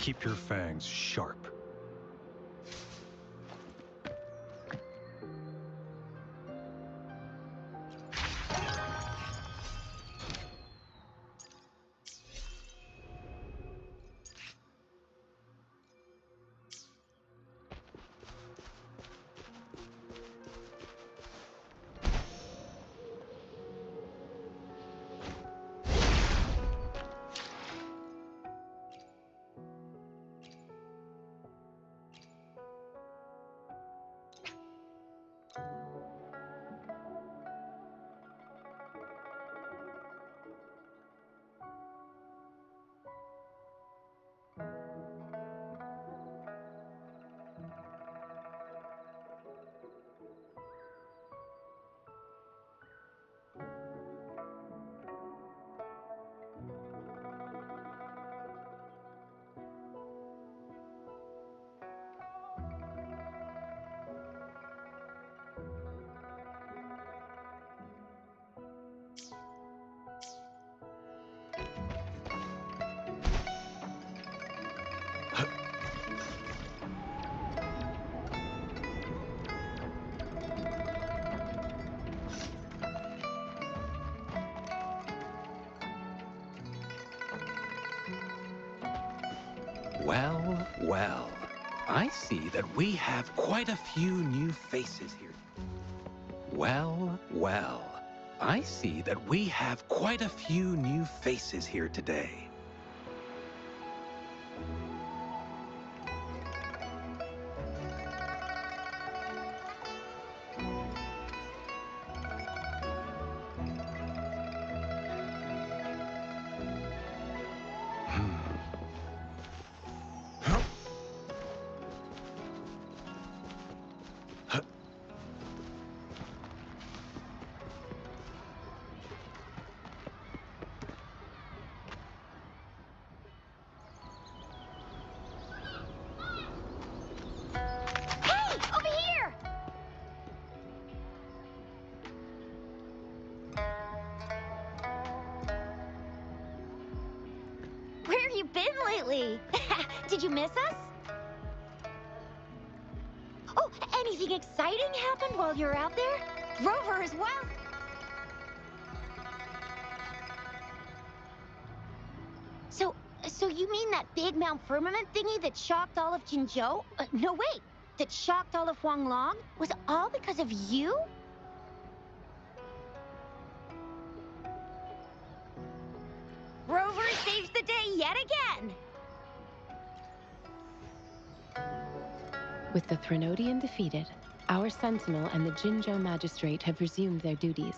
Keep your fangs sharp. Well, well, I see that we have quite a few new faces here. Well, well, I see that we have quite a few new faces here today. Did you miss us? Oh, anything exciting happened while you're out there? Rover as well? So you mean that big Mount Firmament thingy that shocked all of Jinzhou? No, wait. That shocked all of Huanglong? Was all because of you? Rover saves the day yet again! With the Threnodian defeated, our Sentinel and the Jinzhou Magistrate have resumed their duties.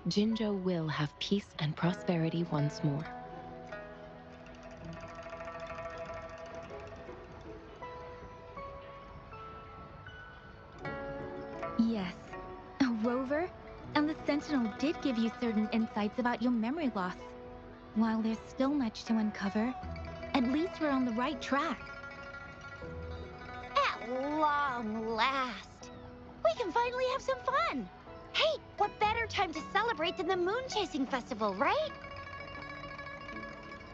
Jinzhou will have peace and prosperity once more. Yes. Rover, and the Sentinel did give you certain insights about your memory loss. While there's still much to uncover, at least we're on the right track. At long last, we can finally have some fun. Hey, what better time to celebrate than the Moon Chasing Festival, right?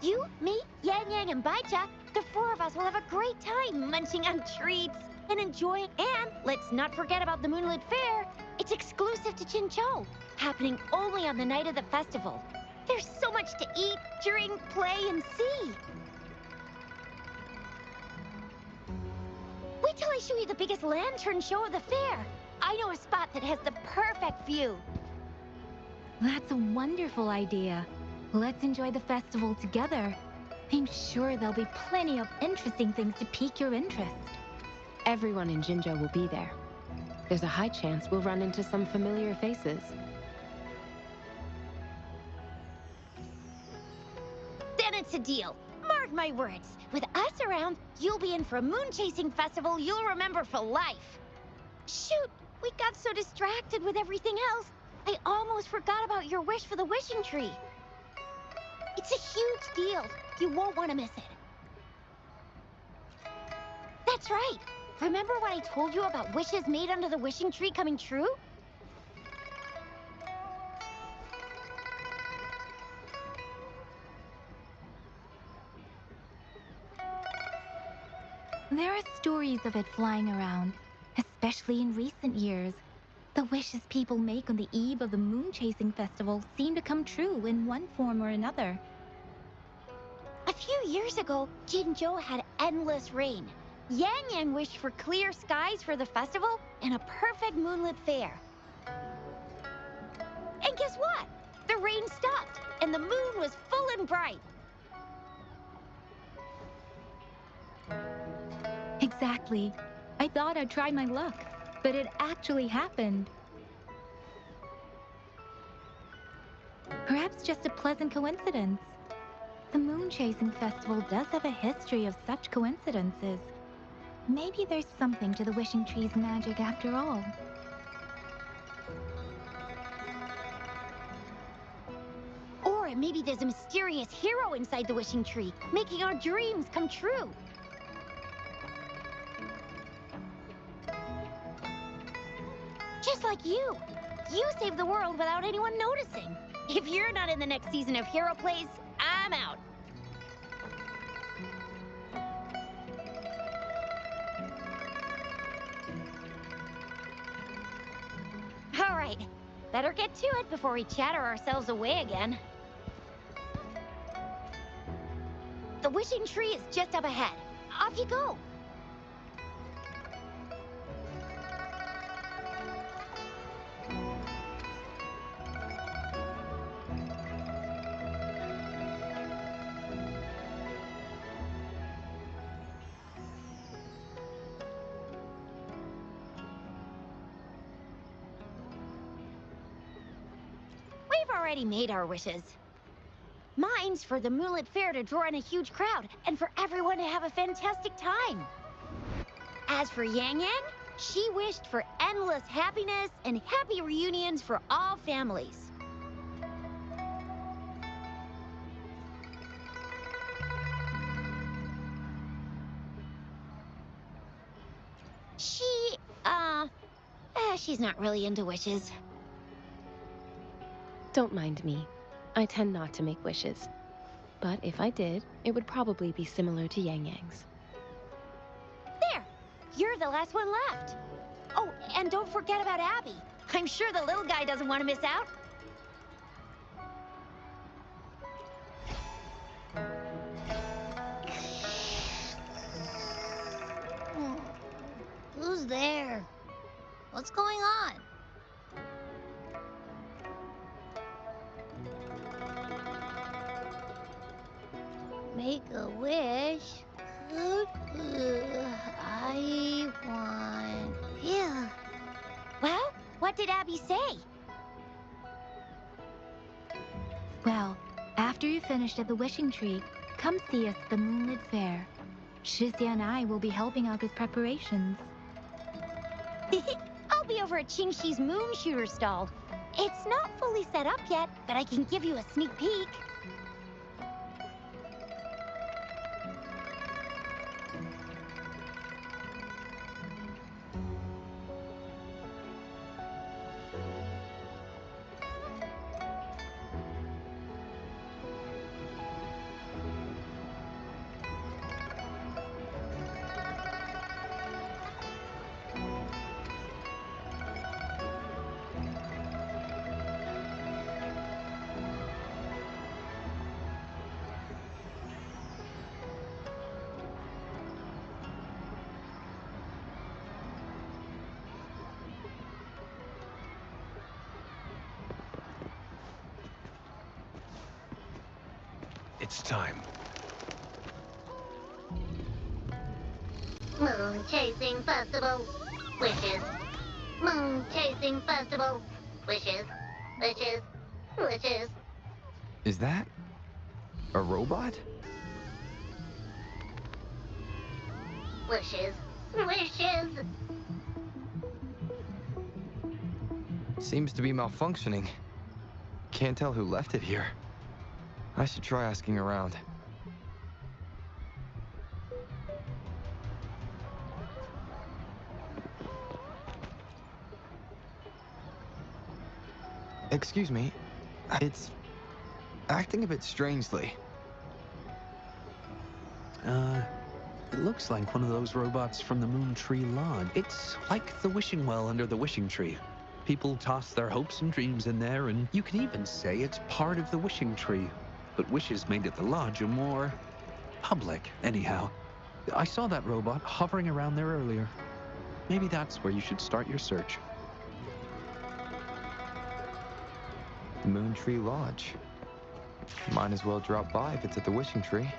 You, me, Yang Yang, and Baicha, the four of us will have a great time munching on treats and enjoying. And let's not forget about the Moonlit Fair. It's exclusive to Jinzhou, happening only on the night of the festival. There's so much to eat, drink, play, and see. Wait till I show you the biggest lantern show of the fair. I know a spot that has the perfect view. That's a wonderful idea. Let's enjoy the festival together. I'm sure there'll be plenty of interesting things to pique your interest. Everyone in Jinzhou will be there. There's a high chance we'll run into some familiar faces. Then it's a deal. Mark my words. With us around, you'll be in for a moon-chasing festival you'll remember for life. Shoot, we got so distracted with everything else, I almost forgot about your wish for the wishing tree. It's a huge deal. You won't want to miss it. That's right. Remember what I told you about wishes made under the wishing tree coming true? There are stories of it flying around, especially in recent years. The wishes people make on the eve of the moon chasing festival seem to come true in one form or another. A few years ago, Jinzhou had endless rain. Yang Yang wished for clear skies for the festival and a perfect moonlit fair. And guess what? The rain stopped, and the moon was full and bright. Exactly. I thought I'd try my luck, but it actually happened. Perhaps just a pleasant coincidence. The moon chasing festival does have a history of such coincidences. Maybe there's something to the wishing tree's magic after all. Or maybe there's a mysterious hero inside the wishing tree, making our dreams come true. Just like you. You saved the world without anyone noticing. If you're not in the next season of Hero Plays, I'm out. All right, better get to it before we chatter ourselves away again. The wishing tree is just up ahead. Off you go. We've already made our wishes. Mine's for the Moonlit Fair to draw in a huge crowd and for everyone to have a fantastic time. As for Yang Yang, she wished for endless happiness and happy reunions for all families. She's not really into wishes. Don't mind me. I tend not to make wishes. But if I did, it would probably be similar to Yang Yang's. There! You're the last one left. Oh, and don't forget about Abby. I'm sure the little guy doesn't want to miss out. Who's there? What's going on? Make a wish. I want... Yeah. Well, what did Abby say? Well, after you finished at the wishing tree, come see us at the Moonlit Fair. Shizia and I will be helping out with preparations. I'll be over at Qingxi's moon shooter stall. It's not fully set up yet, but I can give you a sneak peek. It's time. Moon Chasing Festival. Wishes. Moon Chasing Festival. Wishes. Wishes. Wishes. Is that a robot? Wishes. Wishes. Seems to be malfunctioning. Can't tell who left it here. I should try asking around. Excuse me. It's acting a bit strangely. It looks like one of those robots from the Moon Tree Lodge. It's like the wishing well under the wishing tree. People toss their hopes and dreams in there, and you can even say it's part of the wishing tree. But wishes made at the lodge are more public, anyhow. I saw that robot hovering around there earlier. Maybe that's where you should start your search. Moon Tree Lodge. Might as well drop by if it's at the wishing tree.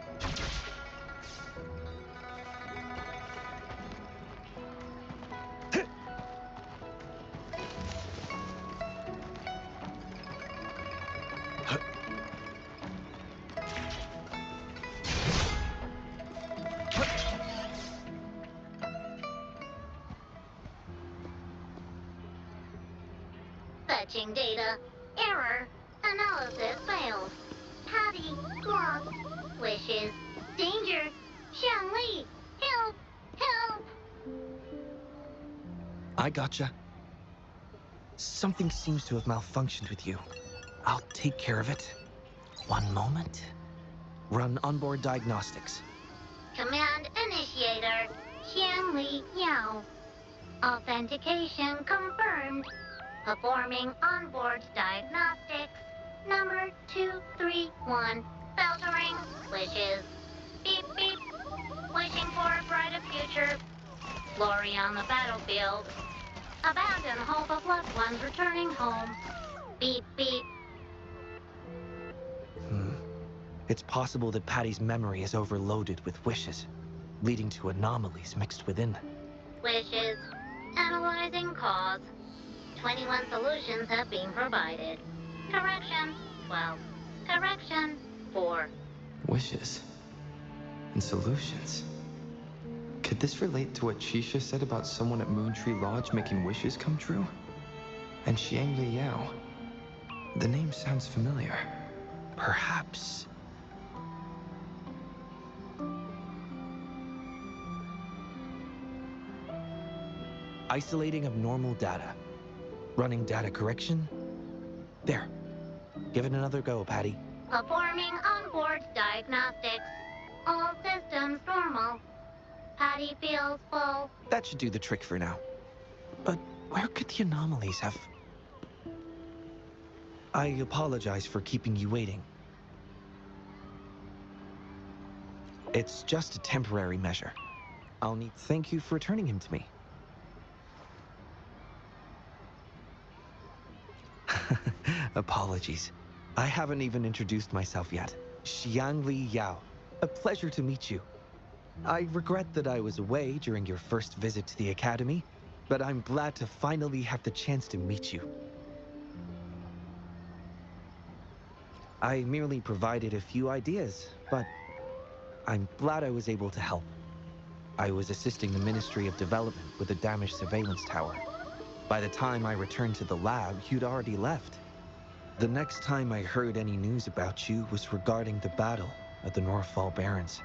Fetching data. Error. Analysis failed. Patty lost. Wishes. Danger. Xiangli. Help. Help. I gotcha. Something seems to have malfunctioned with you. I'll take care of it. One moment. Run onboard diagnostics. Command initiator. Xiangli Yao. Authentication confirmed. Performing onboard diagnostics. Number 231. Filtering. Wishes. Beep beep. Wishing for a brighter future. Glory on the battlefield. Abandon hope of loved ones returning home. Beep beep. It's possible that Patty's memory is overloaded with wishes, leading to anomalies mixed within. Wishes. Analyzing cause. 21 solutions have been provided. Correction, 12. Correction, 4. Wishes. And solutions. Could this relate to what Shisha said about someone at Moon Tree Lodge making wishes come true? And Xiangli Yao. The name sounds familiar. Perhaps. Isolating abnormal data. Running data correction. There. Give it another go, Patty. Performing onboard diagnostics. All systems normal. Patty feels full. That should do the trick for now. But where could the anomalies have... I apologize for keeping you waiting. It's just a temporary measure. I'll need to thank you for returning him to me. Apologies. I haven't even introduced myself yet. Xiangli Yao. A pleasure to meet you. I regret that I was away during your first visit to the Academy, but I'm glad to finally have the chance to meet you. I merely provided a few ideas, but I'm glad I was able to help. I was assisting the Ministry of Development with a damaged surveillance tower. By the time I returned to the lab, you'd already left. The next time I heard any news about you was regarding the battle at the Northfall Barrens.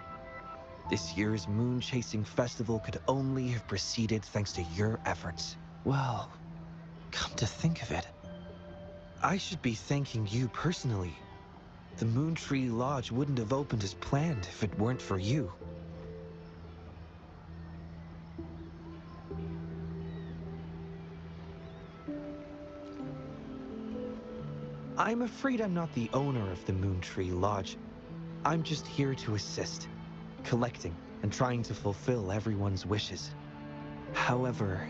This year's moon-chasing festival could only have proceeded thanks to your efforts. Well, come to think of it, I should be thanking you personally. The Moon Tree Lodge wouldn't have opened as planned if it weren't for you. I'm afraid I'm not the owner of the Moon Tree Lodge. I'm just here to assist, collecting and trying to fulfill everyone's wishes. However,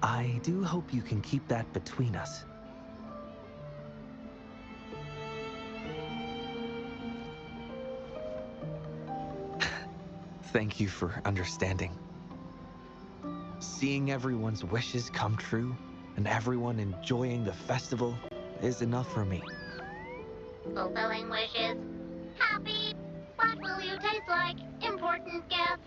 I do hope you can keep that between us. Thank you for understanding. Seeing everyone's wishes come true and everyone enjoying the festival is enough for me. Fulfilling wishes. Happy. What will you taste like? Important guest.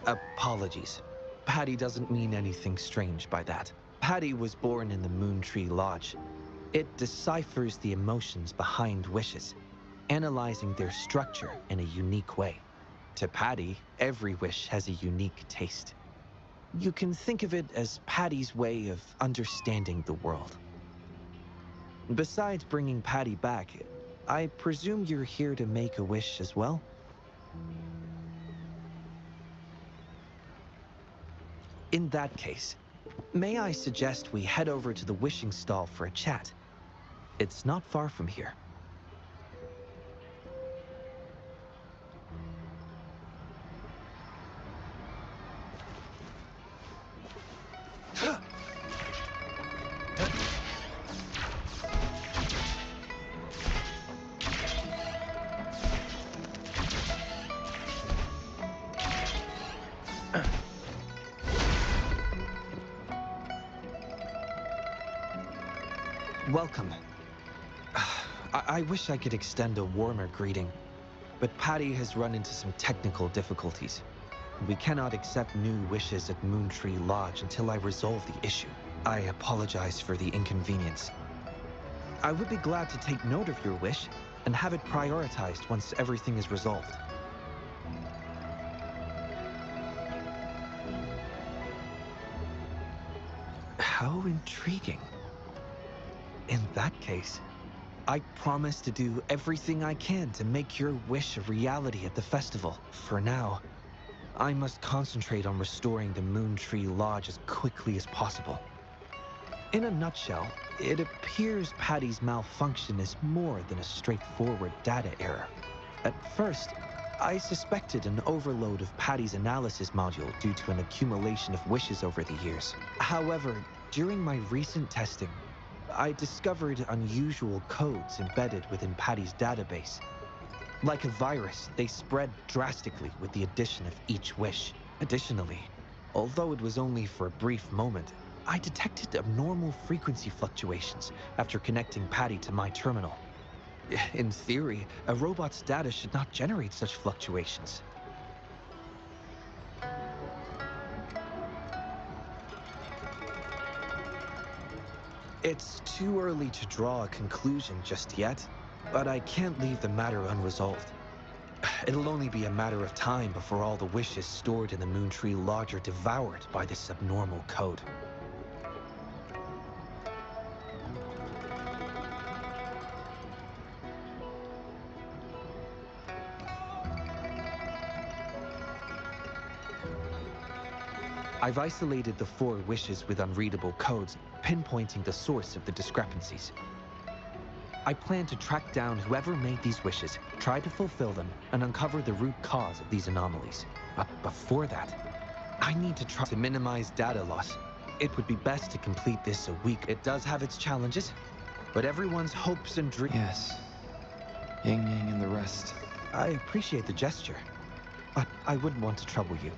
Apologies. Patty doesn't mean anything strange by that. Patty was born in the Moon Tree Lodge. It deciphers the emotions behind wishes, analyzing their structure in a unique way. To Patty, every wish has a unique taste. You can think of it as Patty's way of understanding the world. Besides bringing Patty back, I presume you're here to make a wish as well? In that case, may I suggest we head over to the wishing stall for a chat? It's not far from here. Welcome. I wish I could extend a warmer greeting, but Patty has run into some technical difficulties. We cannot accept new wishes at Moontree Lodge until I resolve the issue. I apologize for the inconvenience. I would be glad to take note of your wish and have it prioritized once everything is resolved. How intriguing. In that case, I promise to do everything I can to make your wish a reality at the festival. For now, I must concentrate on restoring the Moontree Lodge as quickly as possible. In a nutshell, it appears Patty's malfunction is more than a straightforward data error. At first, I suspected an overload of Patty's analysis module due to an accumulation of wishes over the years. However, during my recent testing, I discovered unusual codes embedded within Patty's database. Like a virus, they spread drastically with the addition of each wish. Additionally, although it was only for a brief moment, I detected abnormal frequency fluctuations after connecting Patty to my terminal. In theory, a robot's data should not generate such fluctuations. It's too early to draw a conclusion just yet, but I can't leave the matter unresolved. It'll only be a matter of time before all the wishes stored in the Moontree Lodge are devoured by this abnormal code. I've isolated the 4 wishes with unreadable codes, pinpointing the source of the discrepancies. I plan to track down whoever made these wishes, try to fulfill them, and uncover the root cause of these anomalies. But before that, I need to try to minimize data loss. It would be best to complete this a week. It does have its challenges, but everyone's hopes and dreams... Yes. Yang Yang and the rest. I appreciate the gesture, but I wouldn't want to trouble you.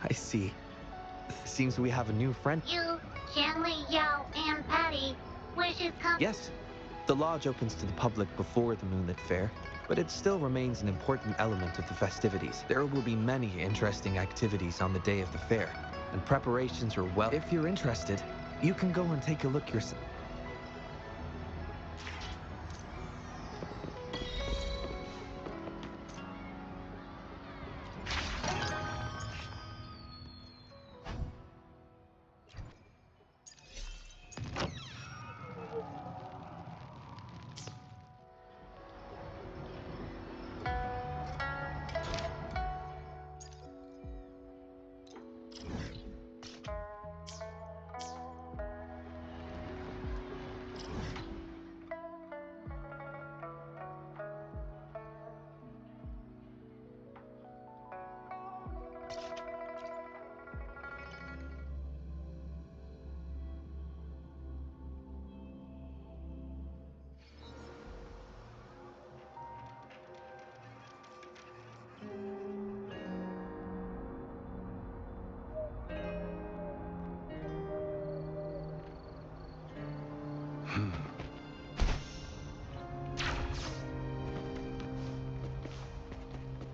I see. Seems we have a new friend. You, Qianli, Yao, and Patty. Wishes come. Yes, the lodge opens to the public before the Moonlit Fair, but it still remains an important element of the festivities. There will be many interesting activities on the day of the fair, and preparations are well. If you're interested, you can go and take a look yourself.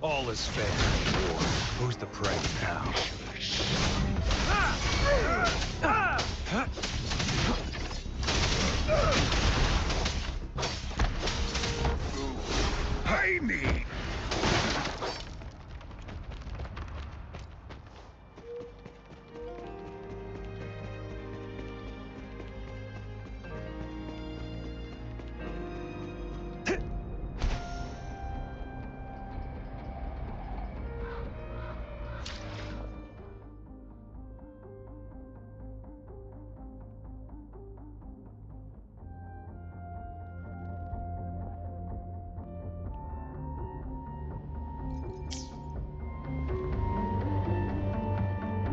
All is fair in war. Who's the prey now? Pay me!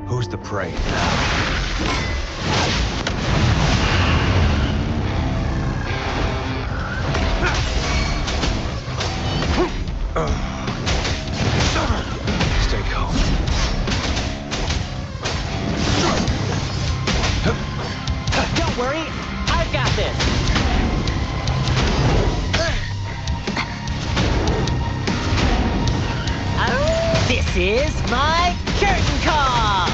Who's the prey now? Stay calm. Don't worry, I've got this. This is my curtain call.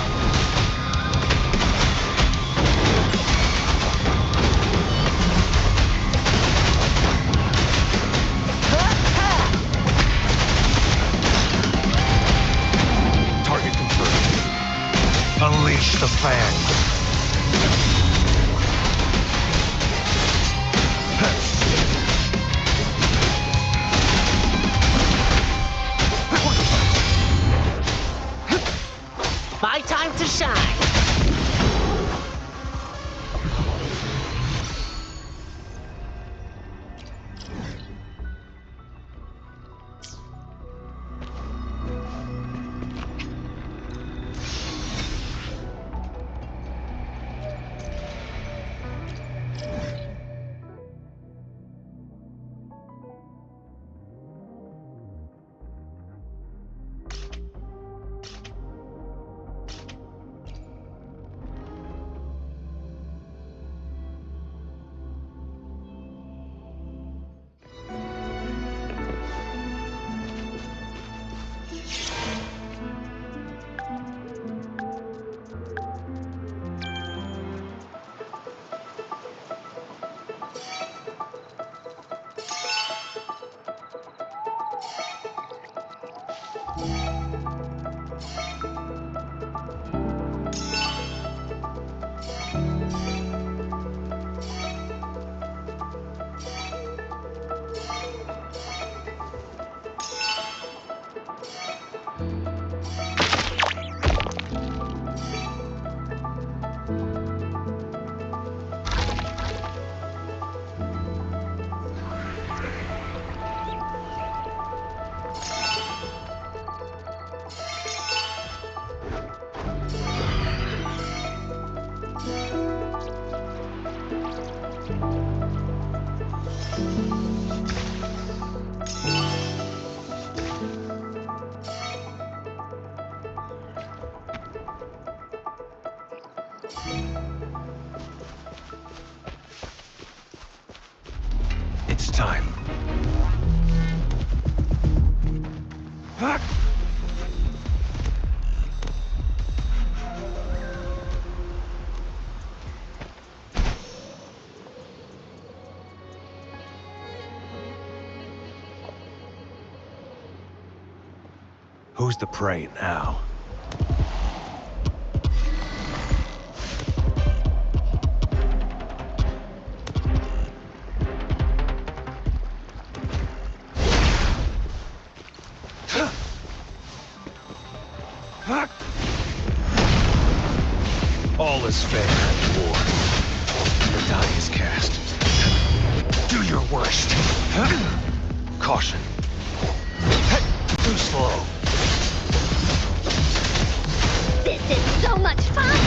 Target confirmed. Unleash the fan. My time to shine. It's time. Who's the prey now? All is fair in war. The die is cast. Do your worst. Caution. Too slow. This is so much fun!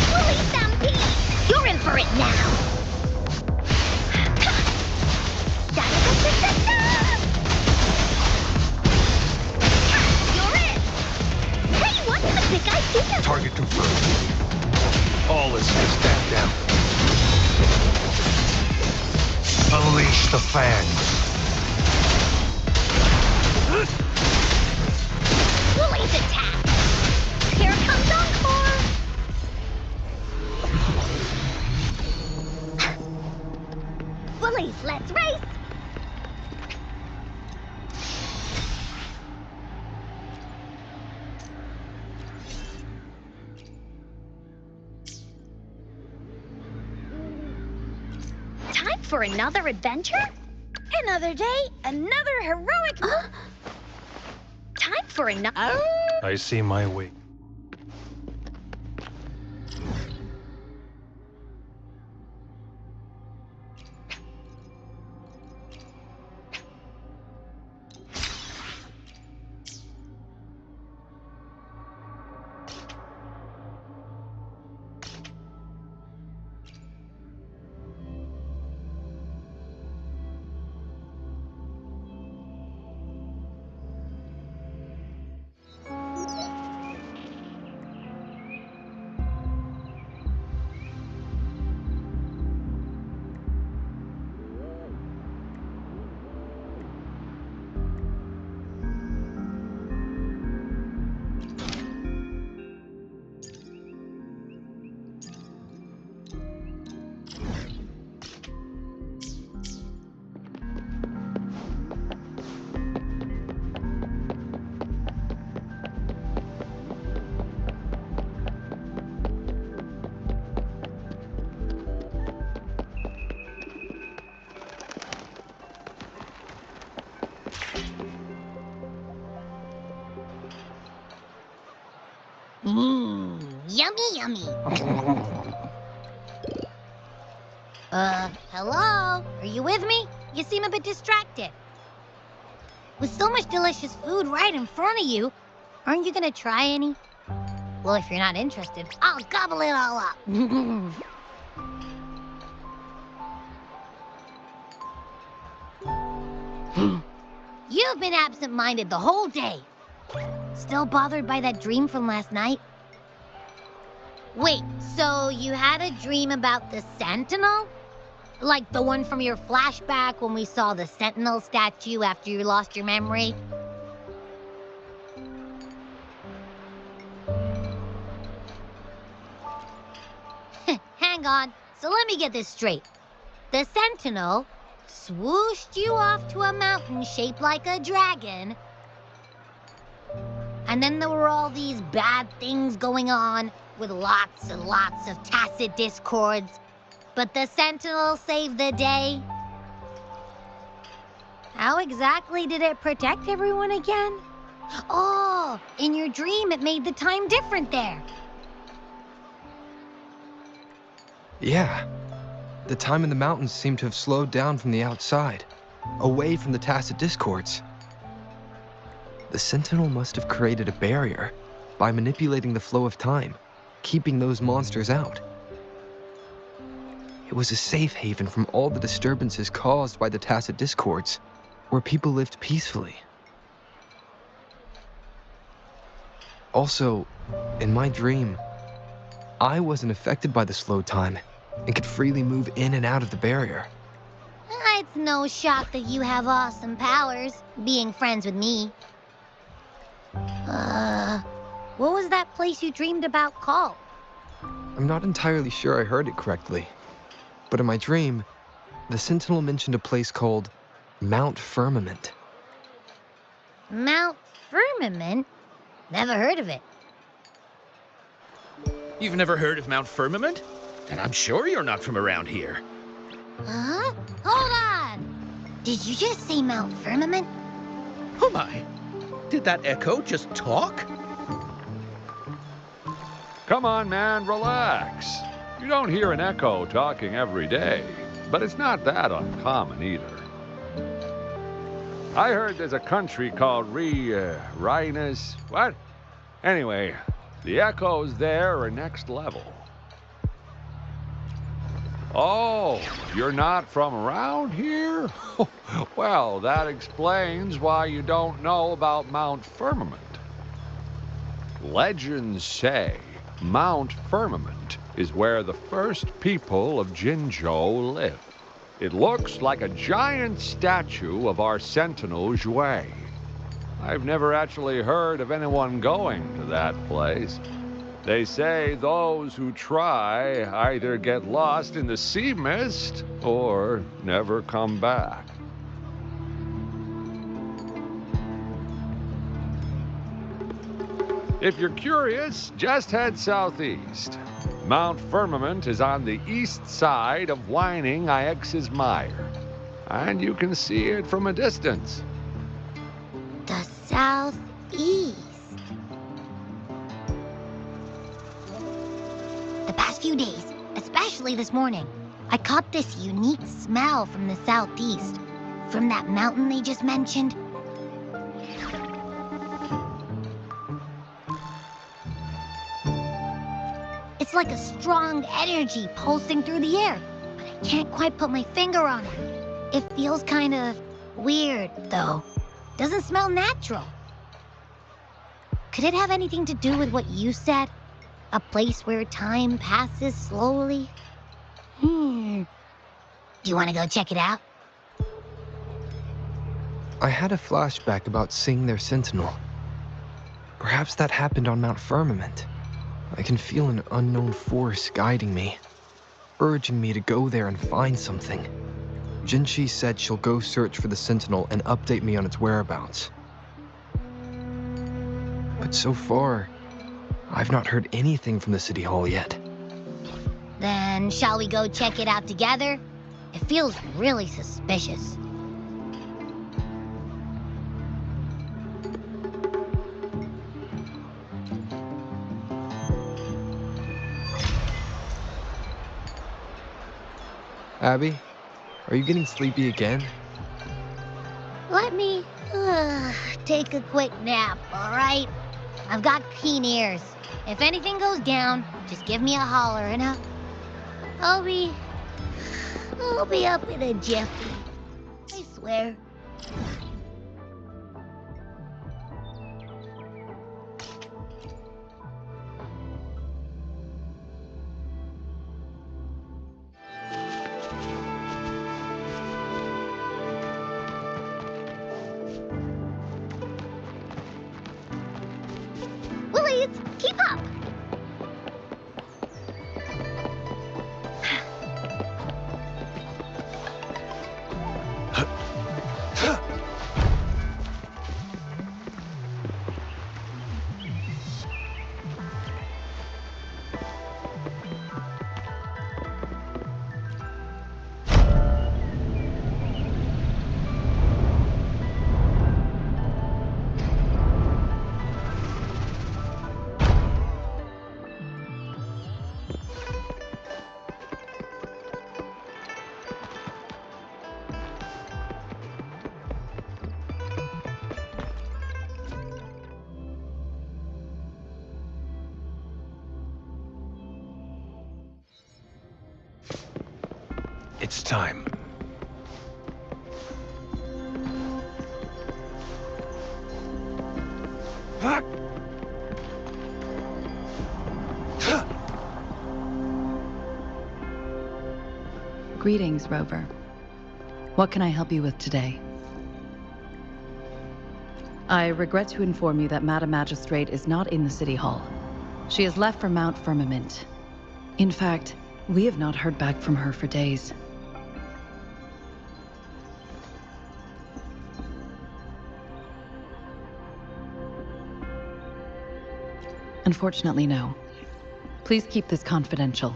Woolly Stampede! You're in for it now! Da-da-da-da-da-da! You're in! Hey, what a big idea! Target confirmed. All is fair. Stand down. Unleash the fangs. Woolly's attack! Here comes Encore! Woolies, let's race! Time for another adventure? Another day, another heroic... Time for another... I see my way. Yummy, yummy. Hello? Are you with me? You seem a bit distracted. With so much delicious food right in front of you, aren't you gonna try any? Well, if you're not interested, I'll gobble it all up. You've been absent-minded the whole day. Still bothered by that dream from last night? Wait, so you had a dream about the Sentinel? Like the one from your flashback when we saw the Sentinel statue after you lost your memory? Hang on, so let me get this straight. The Sentinel swooshed you off to a mountain shaped like a dragon, and then there were all these bad things going on with lots and lots of tacit discords, but the Sentinel saved the day. How exactly did it protect everyone again? Oh, in your dream it made the time different there. Yeah. The time in the mountains seemed to have slowed down from the outside, away from the tacit discords. The Sentinel must have created a barrier by manipulating the flow of time, keeping those monsters out. It was a safe haven from all the disturbances caused by the tacit discords, where people lived peacefully. Also, in my dream, I wasn't affected by the slow time and could freely move in and out of the barrier. It's no shock that you have awesome powers, being friends with me. What was that place you dreamed about called? I'm not entirely sure I heard it correctly, but in my dream, the Sentinel mentioned a place called Mount Firmament. Mount Firmament? Never heard of it. You've never heard of Mount Firmament? Then I'm sure you're not from around here. Huh? Hold on! Did you just say Mount Firmament? Oh my! Did that echo just talk? Come on, man, relax. You don't hear an echo talking every day, but it's not that uncommon either. I heard there's a country called Rhinus. What? Anyway, the echoes there are next level. Oh, you're not from around here? Well, that explains why you don't know about Mount Firmament. Legends say Mount Firmament is where the first people of Jinzhou lived. It looks like a giant statue of our Sentinel Jue. I've never actually heard of anyone going to that place. They say those who try either get lost in the sea mist or never come back. If you're curious, just head southeast. Mount Firmament is on the east side of Whining Ix's Mire, and you can see it from a distance. The southeast. The past few days, especially this morning, I caught this unique smell from the southeast, from that mountain they just mentioned. It's like a strong energy pulsing through the air, but I can't quite put my finger on it. It feels kind of weird, though. Doesn't smell natural. Could it have anything to do with what you said? A place where time passes slowly? Do you want to go check it out? I had a flashback about seeing their Sentinel. Perhaps that happened on Mount Firmament. I can feel an unknown force guiding me, urging me to go there and find something. Jinchi said she'll go search for the Sentinel and update me on its whereabouts. But so far, I've not heard anything from the City Hall yet. Then shall we go check it out together? It feels really suspicious. Abby, are you getting sleepy again? Let me take a quick nap, all right? I've got keen ears. If anything goes down, just give me a holler and I'll be up in a jiffy. I swear. Willies, keep up! It's time. Greetings, Rover. What can I help you with today? I regret to inform you that Madam Magistrate is not in the City Hall. She has left for Mount Firmament. In fact, we have not heard back from her for days. Unfortunately, no. Please keep this confidential.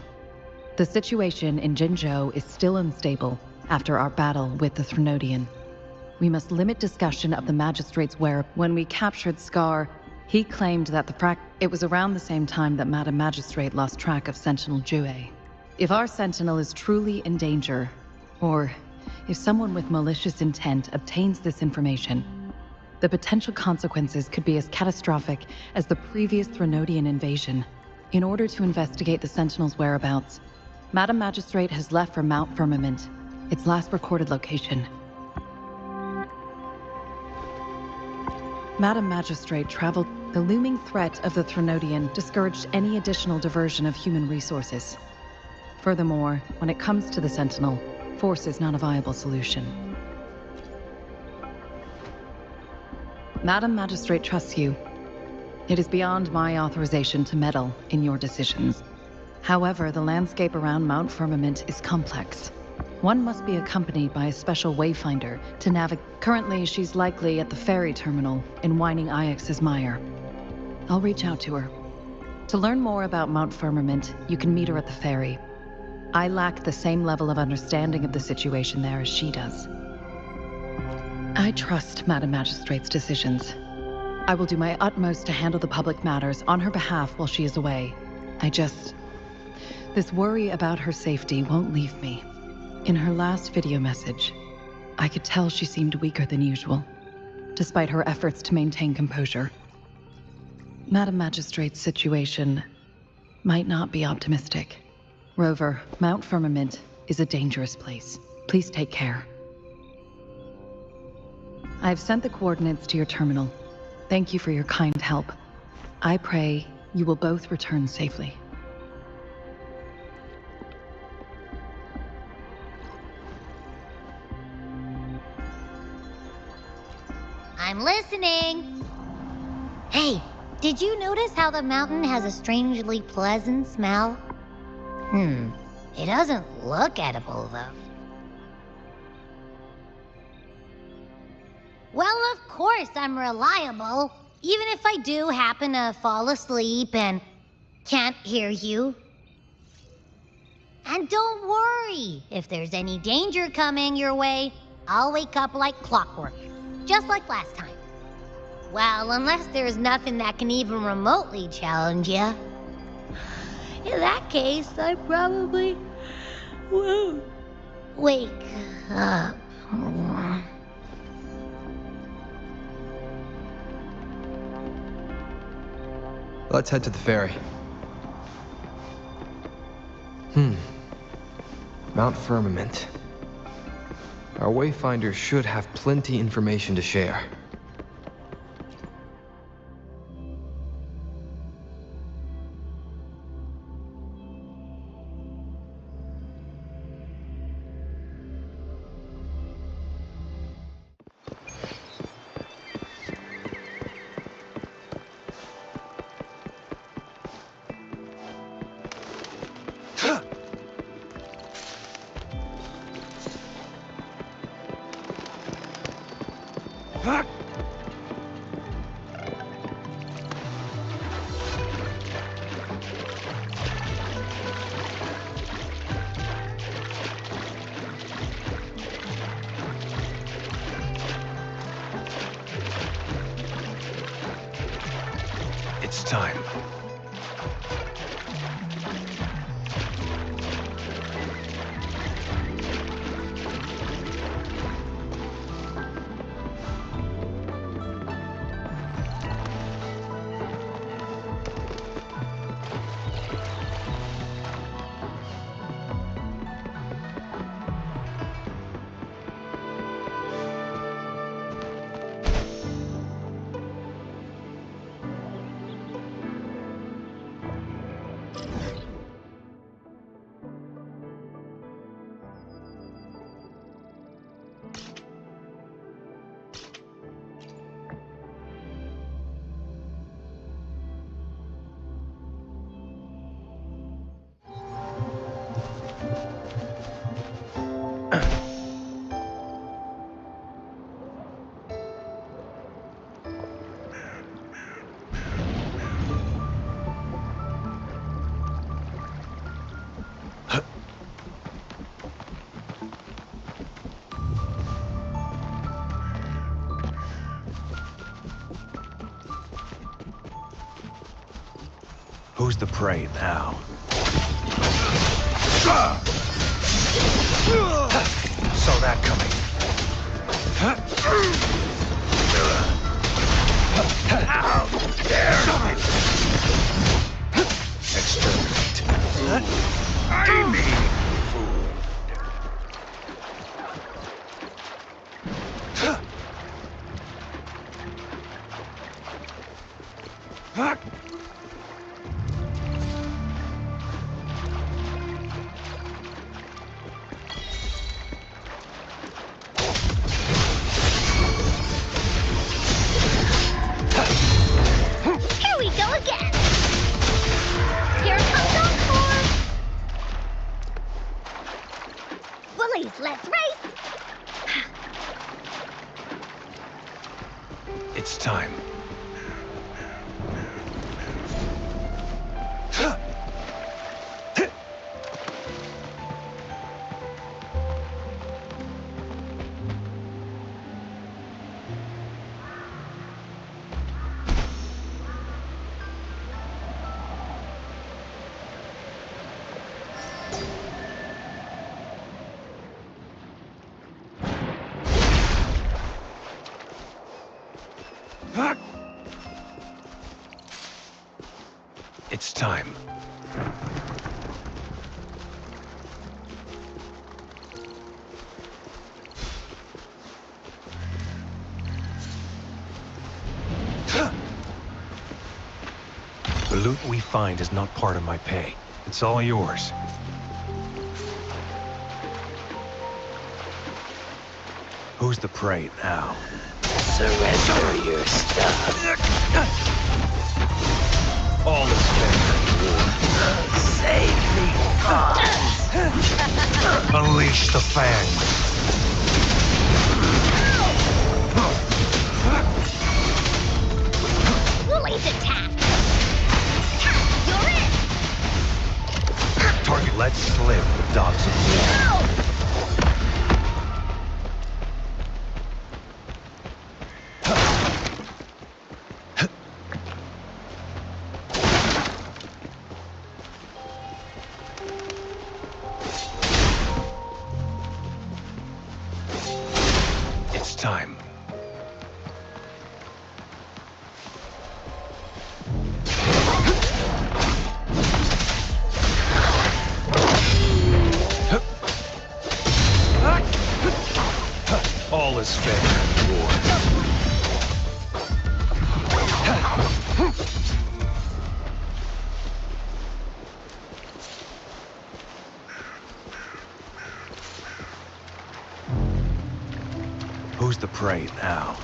The situation in Jinzhou is still unstable after our battle with the Threnodian. We must limit discussion of the Magistrate's whereabouts. When we captured Scar, he claimed that it was around the same time that Madam Magistrate lost track of Sentinel Jue. If our Sentinel is truly in danger, or if someone with malicious intent obtains this information, the potential consequences could be as catastrophic as the previous Threnodian invasion. In order to investigate the Sentinel's whereabouts, Madam Magistrate has left for Mount Firmament, its last recorded location. Madam Magistrate traveled. The looming threat of the Threnodian discouraged any additional diversion of human resources. Furthermore, when it comes to the Sentinel, force is not a viable solution. Madam Magistrate trusts you. It is beyond my authorization to meddle in your decisions. However, the landscape around Mount Firmament is complex. One must be accompanied by a special wayfinder to navigate. Currently, she's likely at the ferry terminal in Whining Ix's Mire. I'll reach out to her. To learn more about Mount Firmament, you can meet her at the ferry. I lack the same level of understanding of the situation there as she does. I trust Madam Magistrate's decisions. I will do my utmost to handle the public matters on her behalf while she is away. This worry about her safety won't leave me. In her last video message, I could tell she seemed weaker than usual, despite her efforts to maintain composure. Madam Magistrate's situation might not be optimistic. Rover, Mount Firmament is a dangerous place. Please take care. I've sent the coordinates to your terminal. Thank you for your kind help. I pray you will both return safely. I'm listening. Hey, did you notice how the mountain has a strangely pleasant smell? It doesn't look edible, though. Well, of course I'm reliable, even if I do happen to fall asleep and can't hear you. And don't worry, if there's any danger coming your way, I'll wake up like clockwork, just like last time. Well, unless there's nothing that can even remotely challenge you. In that case, I probably won't Wake up. Let's head to the ferry. Mount Firmament. Our Wayfinder should have plenty information to share. It's time. Who's the prey now? Saw that coming. How dare you! Exterminate. I mean Here we go again. Here comes Encore. Bullies, let's race. it's time. It's time. The loot we find is not part of my pay. It's all yours. Who's the prey now? Surrender your stuff. All is fair in war. Save me, God. Unleash the fangs. Bullies attack. You're in. Target let slip, dogs of war. No! time. All is fair in war. Who's the prey now?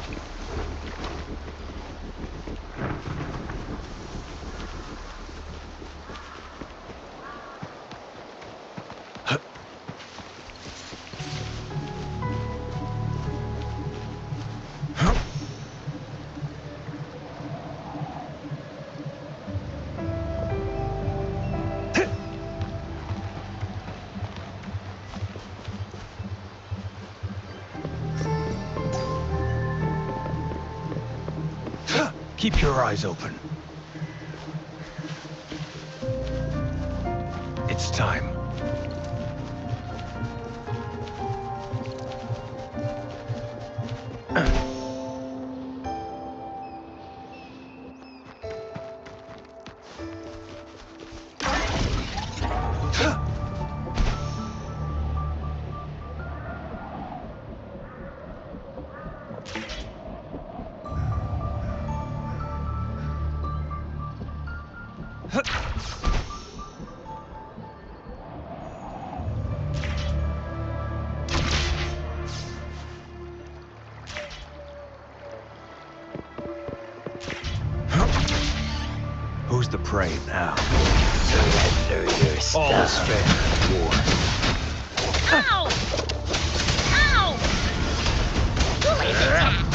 Keep your eyes open. It's time. Who's the prey now? Surrender your stuff. All is fair in war. Ow! Ow! Bullies attack!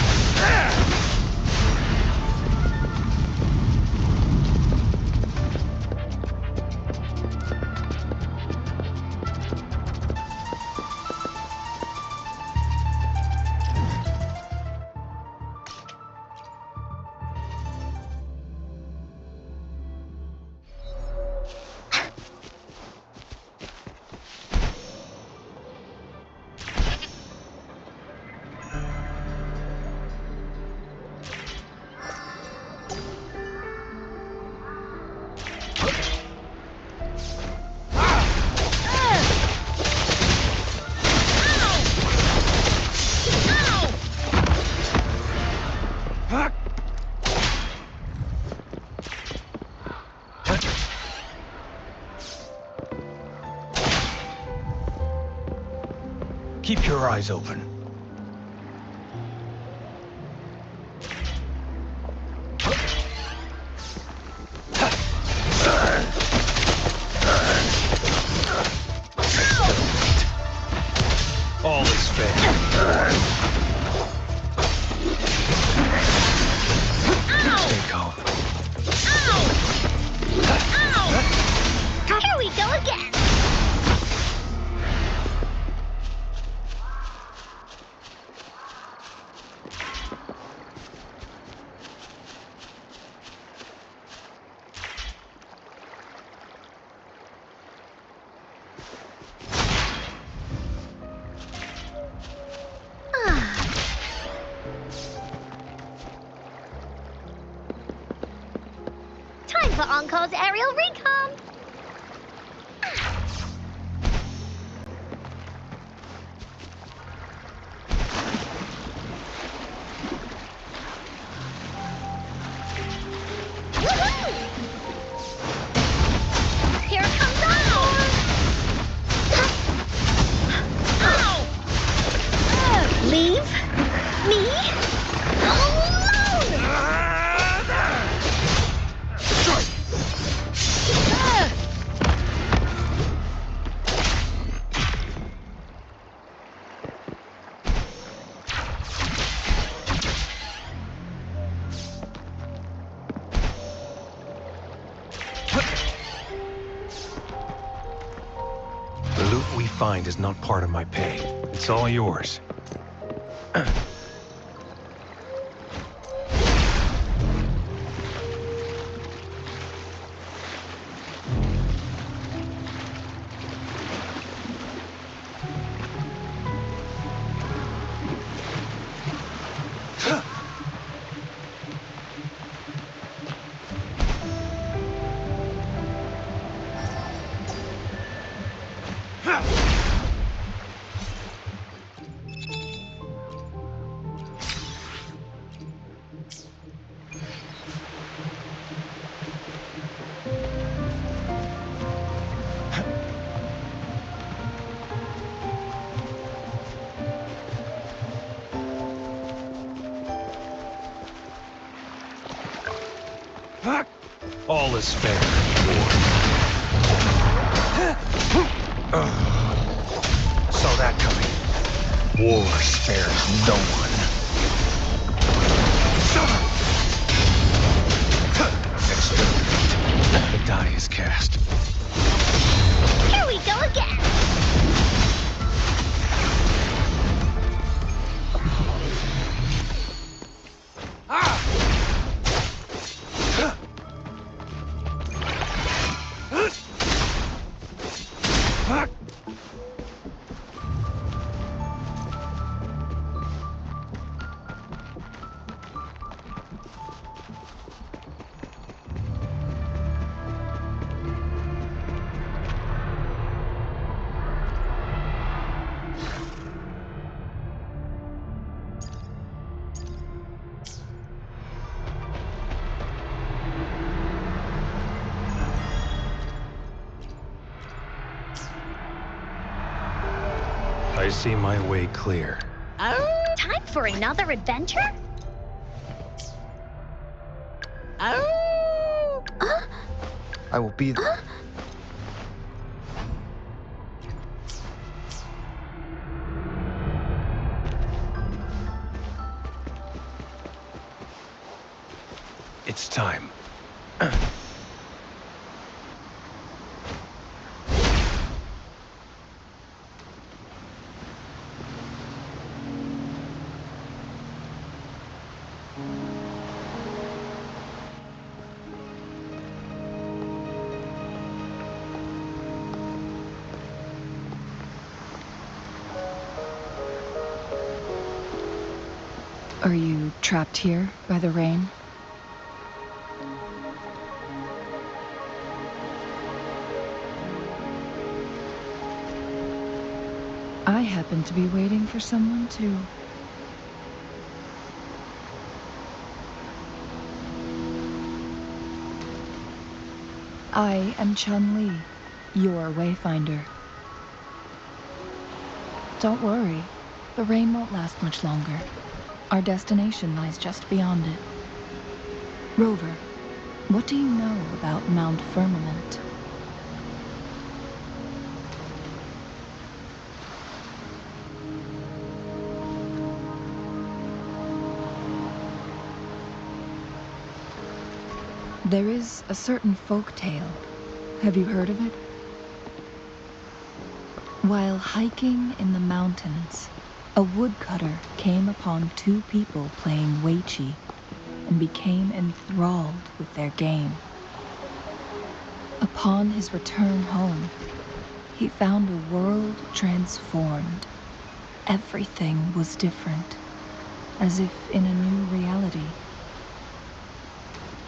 Keep your eyes open. All is fair. Stay calm. Here we go again! Time for Encore's aerial recon! Woohoo! Here comes Encore! Ow! Leave me alone! The loot we find is not part of my pay. It's all yours. All is fair. Saw that coming. War spares no one. Exterminate. The die is cast. Here we go again! I see my way clear. Oh, time for another adventure? Oh! I will be there. It's time. Are you trapped here by the rain? I happen to be waiting for someone too. I am Chun-Li, your wayfinder. Don't worry, the rain won't last much longer. Our destination lies just beyond it. Rover, what do you know about Mount Firmament? There is a certain folk tale. Have you heard of it? While hiking in the mountains, a woodcutter came upon two people playing Weiqi and became enthralled with their game. Upon his return home, he found a world transformed. Everything was different, as if in a new reality.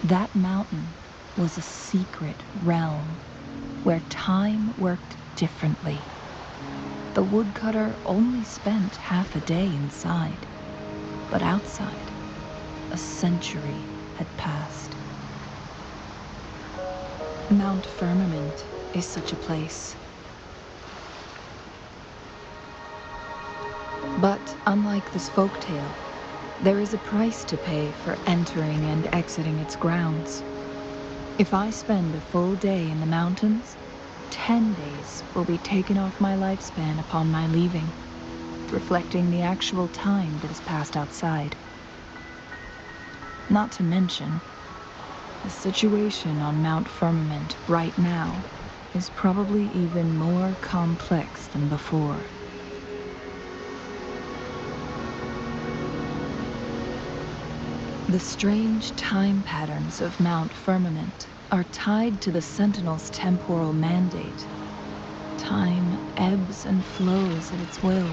That mountain was a secret realm where time worked differently. The woodcutter only spent half a day inside, but outside, a century had passed. Mount Firmament is such a place. But unlike this folktale, there is a price to pay for entering and exiting its grounds. If I spend a full day in the mountains, 10 days will be taken off my lifespan upon my leaving, reflecting the actual time that has passed outside. Not to mention, the situation on Mount Firmament right now is probably even more complex than before. The strange time patterns of Mount Firmament are tied to the Sentinel's temporal mandate. Time ebbs and flows at its will.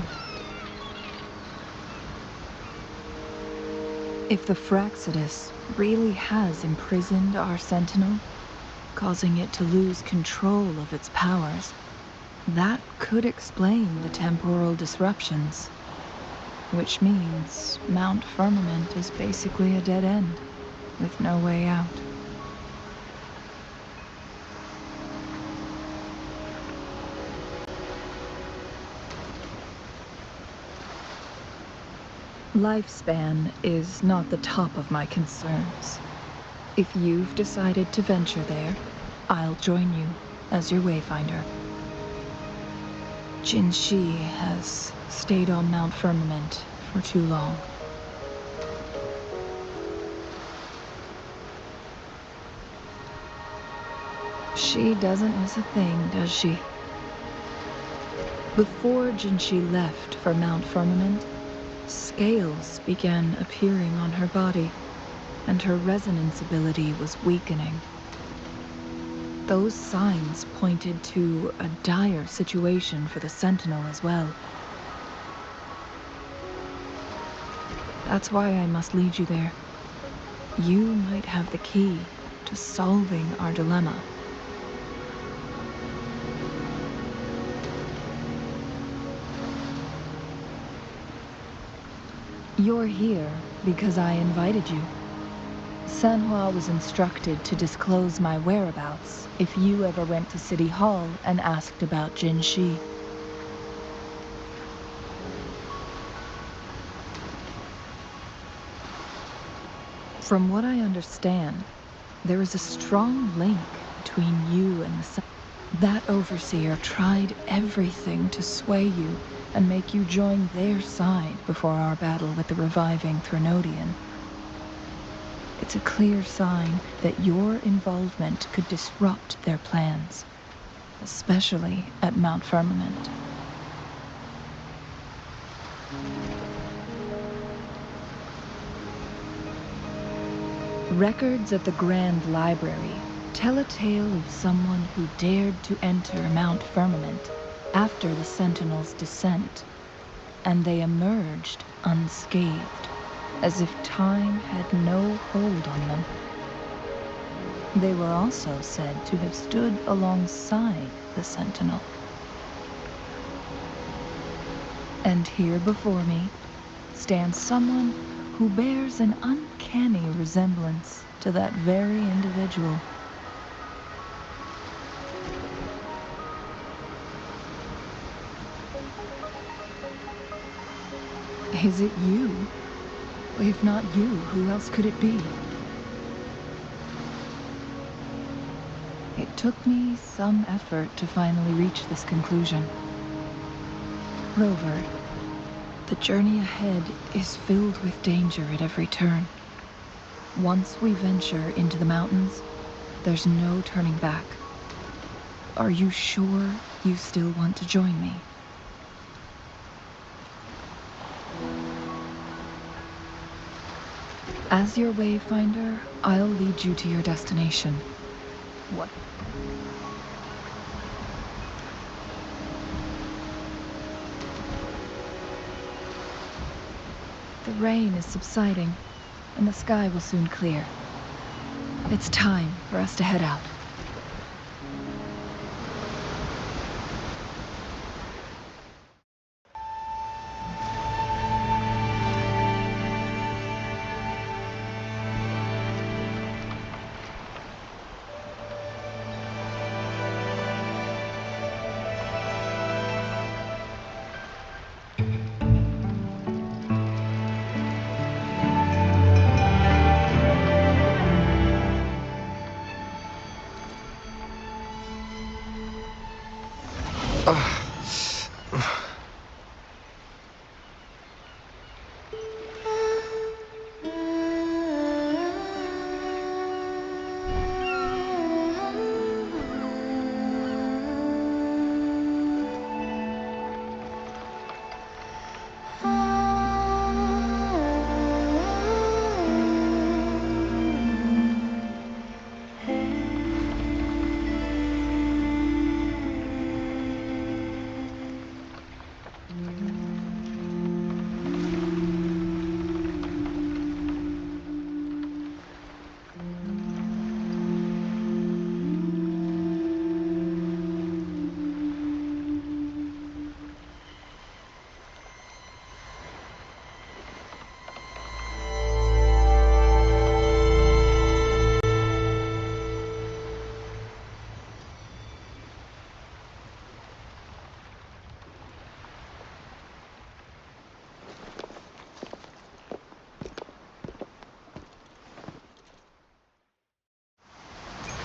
If the Fraxidus really has imprisoned our Sentinel, causing it to lose control of its powers, That could explain the temporal disruptions, which means Mount Firmament is basically a dead end, with no way out. Lifespan is not the top of my concerns. If you've decided to venture there, I'll join you as your wayfinder. Jin Shi has stayed on Mount Firmament for too long. She doesn't miss a thing, does she? Before Jin Shi left for Mount Firmament, scales began appearing on her body, and her resonance ability was weakening. Those signs pointed to a dire situation for the Sentinel as well. That's why I must lead you there. You might have the key to solving our dilemma. You're here because I invited you. Sanhua was instructed to disclose my whereabouts if you ever went to City Hall and asked about Jin Shi. From what I understand, there is a strong link between you and the Sun. That overseer tried everything to sway you and make you join their side before our battle with the reviving Threnodian. It's a clear sign that your involvement could disrupt their plans, especially at Mount Firmament. Records at the Grand Library tell a tale of someone who dared to enter Mount Firmament after the Sentinel's descent, and they emerged unscathed, as if time had no hold on them. They were also said to have stood alongside the Sentinel. And here before me stands someone who bears an uncanny resemblance to that very individual. Is it you? If not you, who else could it be? It took me some effort to finally reach this conclusion. Rover, the journey ahead is filled with danger at every turn. Once we venture into the mountains, there's no turning back. Are you sure you still want to join me? As your wayfinder, I'll lead you to your destination. What? The rain is subsiding, and the sky will soon clear. It's time for us to head out.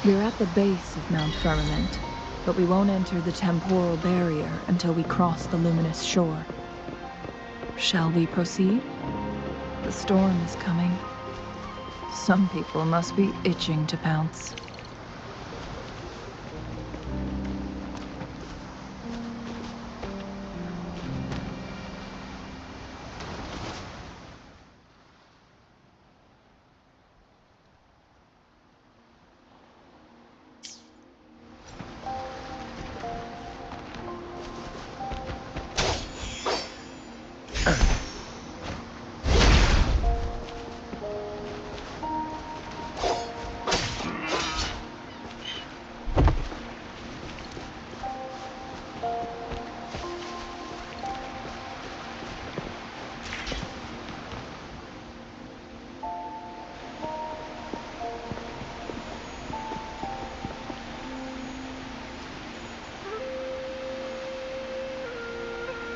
We're at the base of Mount Firmament, but we won't enter the temporal barrier until we cross the luminous shore. Shall we proceed? The storm is coming. Some people must be itching to pounce.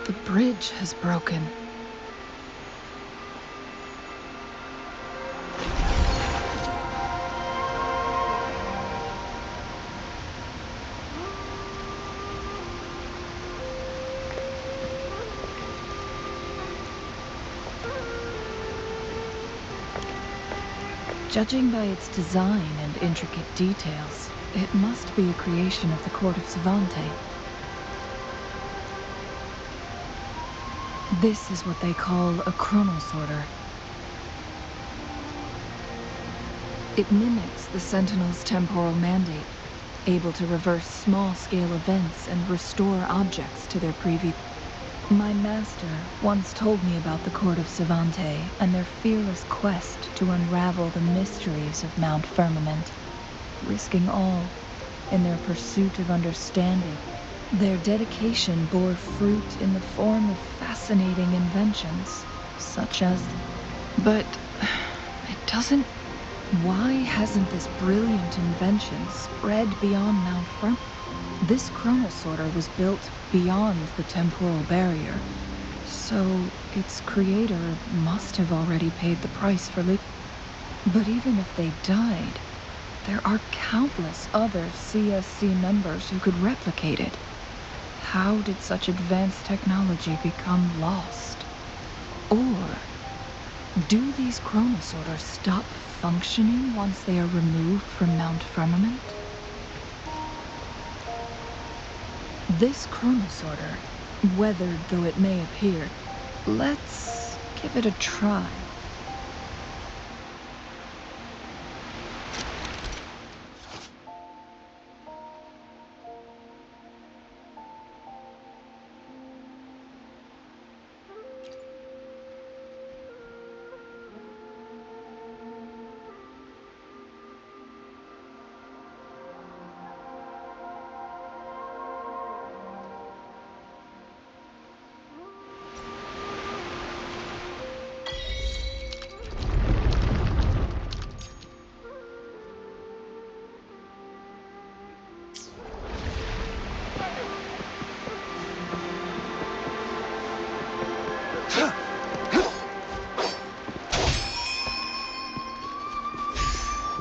The bridge has broken. Judging by its design and intricate details, it must be a creation of the Court of Savante. This is what they call a chronosorter. It mimics the Sentinel's temporal mandate, able to reverse small-scale events and restore objects to their previous... My master once told me about the Court of Savante and their fearless quest to unravel the mysteries of Mount Firmament, risking all in their pursuit of understanding. Their dedication bore fruit in the form of fascinating inventions, such as... But it doesn't... Why hasn't this brilliant invention spread beyond Mount Firmament? This chronosorter was built beyond the temporal barrier, so its creator must have already paid the price for living. But even if they died, there are countless other CSC members who could replicate it. How did such advanced technology become lost? Or do these chronosorters stop functioning once they are removed from Mount Firmament? This chronosorter, weathered though it may appear, let's give it a try.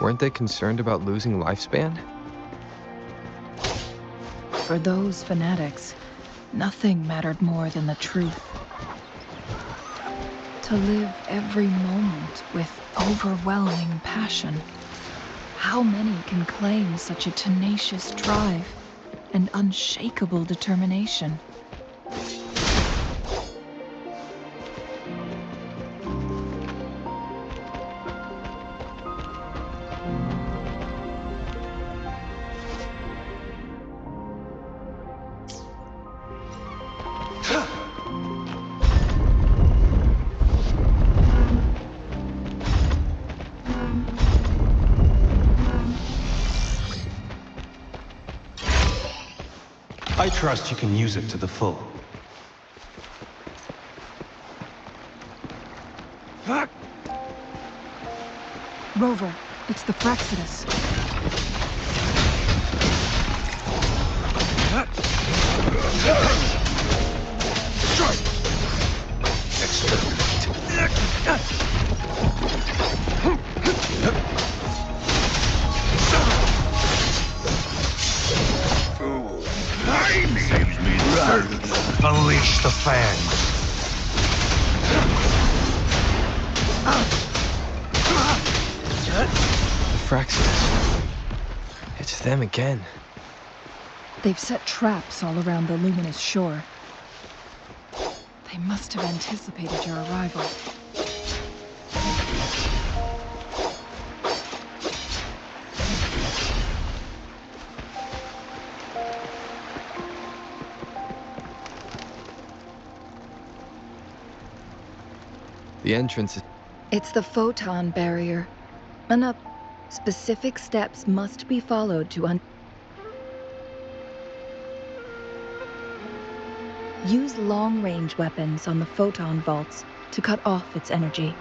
Weren't they concerned about losing lifespan? For those fanatics, nothing mattered more than the truth. To live every moment with overwhelming passion. How many can claim such a tenacious drive and unshakable determination? I trust you can use it to the full. Rover, it's the Frexodus. the fan. The Fraxis. It's them again. They've set traps all around the luminous shore. They must have anticipated your arrival. The entrance is... It's the photon barrier. Enough specific steps must be followed to Use long-range weapons on the photon vaults to cut off its energy.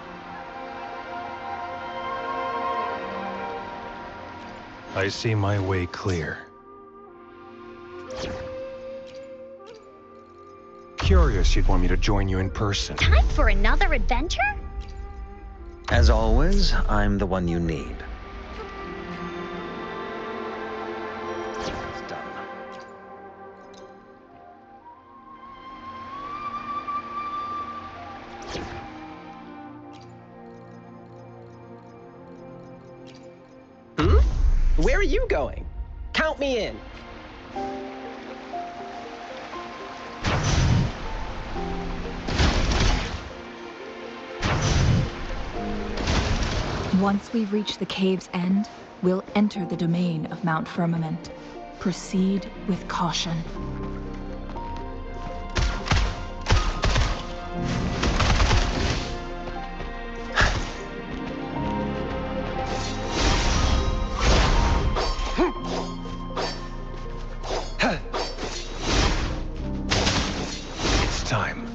I see my way clear. Curious you'd want me to join you in person. Time for another adventure? As always, I'm the one you need. It's done. Where are you going? Count me in. Once we reach the cave's end, we'll enter the domain of Mount Firmament. Proceed with caution. It's time.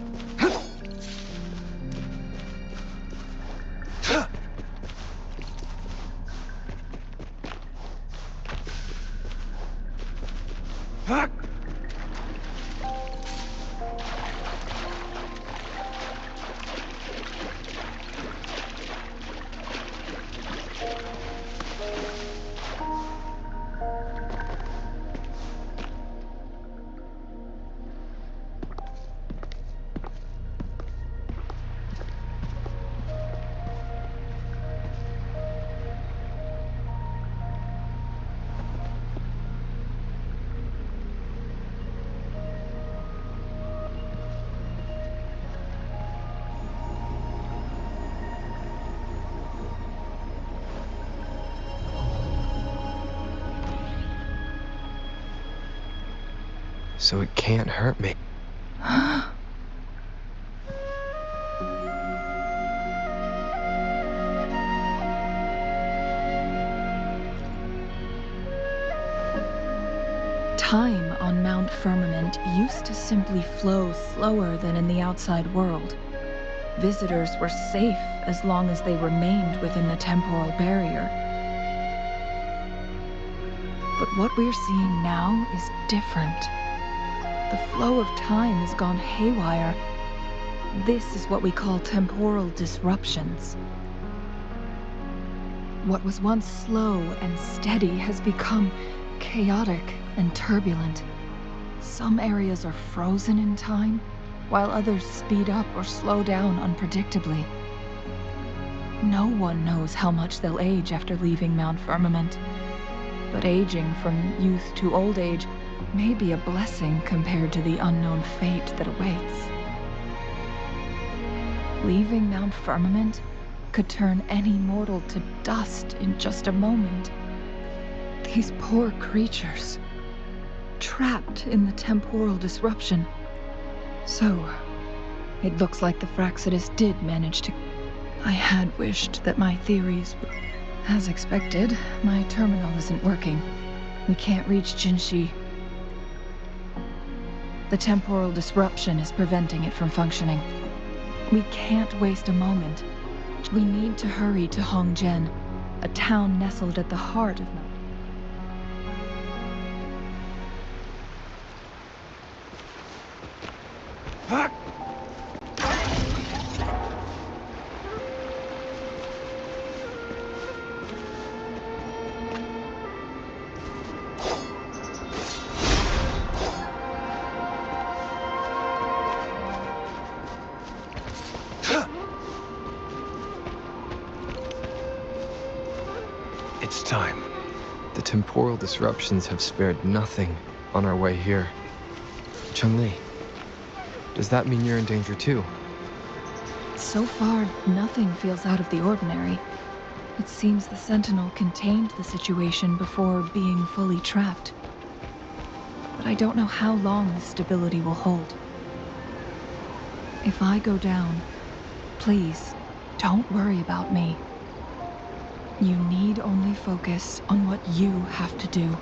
So it can't hurt me. Time on Mount Firmament used to simply flow slower than in the outside world. Visitors were safe as long as they remained within the temporal barrier. But what we're seeing now is different. The flow of time has gone haywire. This is what we call temporal disruptions. What was once slow and steady has become chaotic and turbulent. Some areas are frozen in time, while others speed up or slow down unpredictably. No one knows how much they'll age after leaving Mount Firmament, but aging from youth to old age may be a blessing compared to the unknown fate that awaits. Leaving Mount Firmament could turn any mortal to dust in just a moment. These poor creatures, trapped in the temporal disruption. So, it looks like the Fraxidus did manage to... I had wished that my theories... As expected, my terminal isn't working. We can't reach Jinshi. The temporal disruption is preventing it from functioning. We can't waste a moment. We need to hurry to Hongjian, a town nestled at the heart of The temporal disruptions have spared nothing on our way here. Chun-Li, does that mean you're in danger too? So far, nothing feels out of the ordinary. It seems the Sentinel contained the situation before being fully trapped. But I don't know how long this stability will hold. If I go down, please, don't worry about me. You need only focus on what you have to do.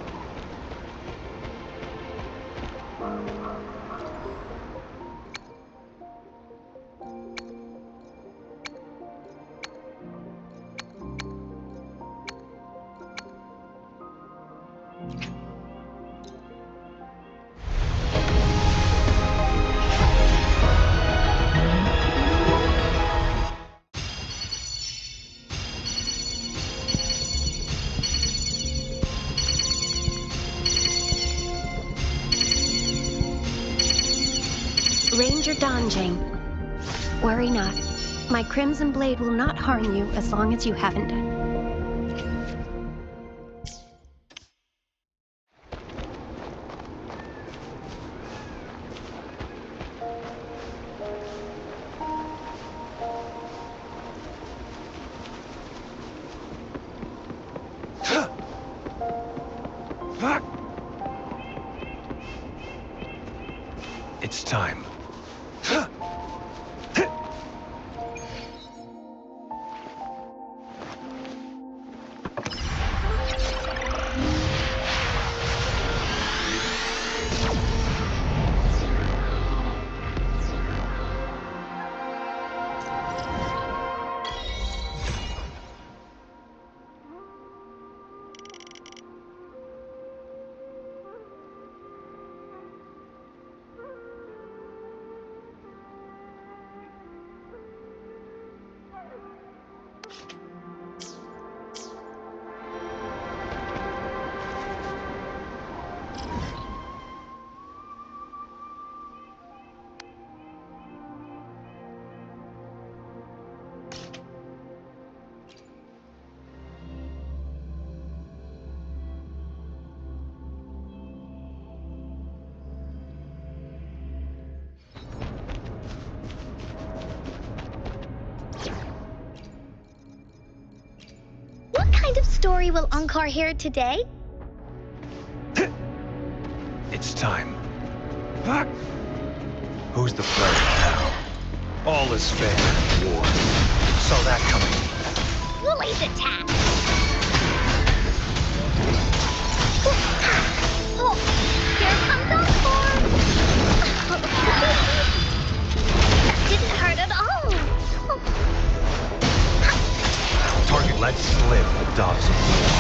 Ranger Donjing, worry not. My Crimson Blade will not harm you as long as you haven't done. It's time. What kind of story will Unkar hear today? It's time. Who's the player now? All is fair in war. Saw that coming. Woolly's attack! Oh, here comes Encore! That didn't hurt at all! Target let slip the dogs of war.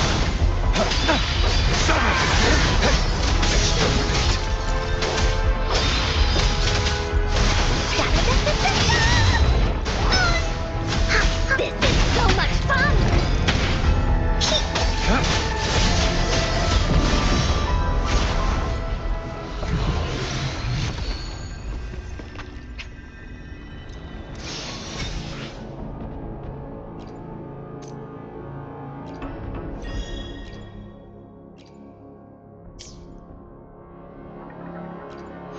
Exterminate. This is so much fun!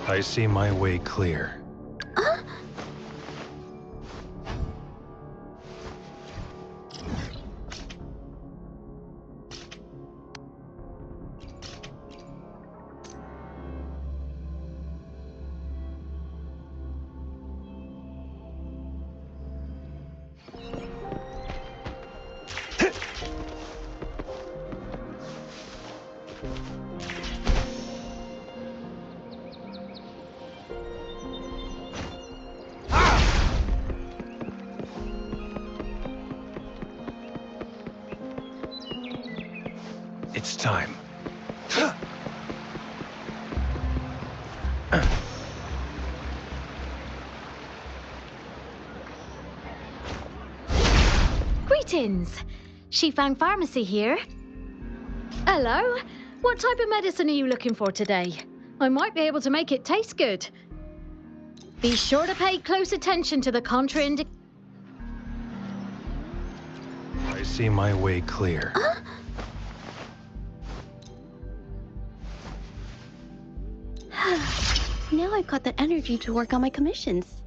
I see my way clear. It's time. Greetings! Shifang Pharmacy here. Hello. What type of medicine are you looking for today? I might be able to make it taste good. Be sure to pay close attention to the contraindications. I see my way clear. Now I've got the energy to work on my commissions.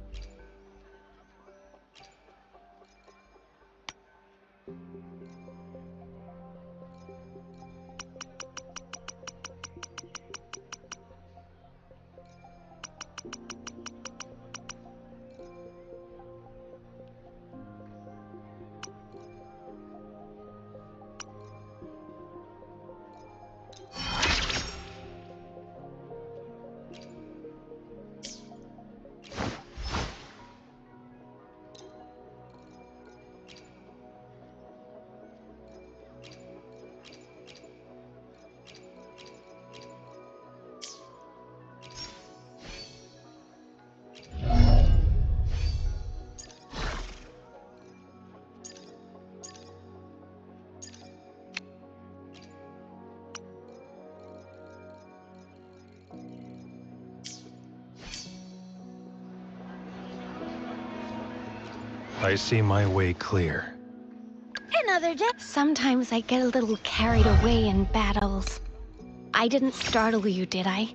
I see my way clear. Another day. Sometimes I get a little carried away in battles. I didn't startle you, did I?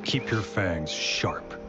Keep your fangs sharp.